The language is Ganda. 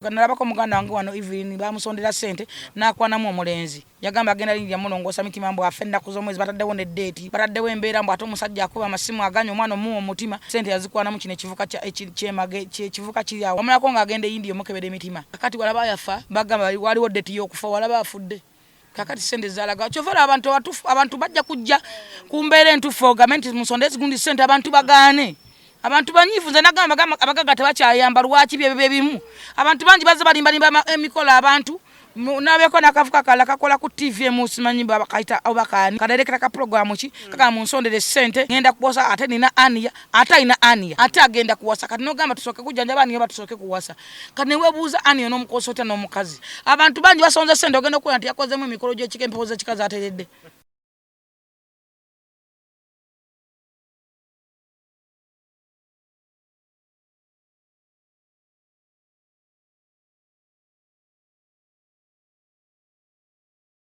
Kanalabako muganda wange wano Evelyn bamusondera sente nakwanamu omulenzi yagamba agenda linnya mulongosa mitima mbu afenda kuzomwezi bataddewo ne date bataddewo embeera mbu ate omusajja akuba amasimu aganya omwana omuwa omutima sente yazikwana kino ekivuka kivuka kiri awo wamalako ng'agenda eyindi omukebera emitima kakati walaba yafa bagamba waliwo date y'okufa walaba afudde kakati sente zalaga kyovera abantu bajja kujja kumbeera entufu gavumenti musonde zigundi sente abantu bagaane abantu banyifu nze nagamba abagaga tebakyayamba lwaki bye bimu abantu bangi baza balimba emikola abantu nabeko nakavuka kala kakola ku TV musimanyi babakaita obakani kaderekera ka program ki kaka munsondere sente ngenda kubosa ate nina ania ate ina ania ate agenda kuwasa kati nogamba tusoke kujanja bani batusoke kuwasa kati newebuuza ania n'omukosota n'omukazi abantu bangi basonze sente ogenda okuwa nti yakozemu emikolo gy'ekikempoza kikaza ateredde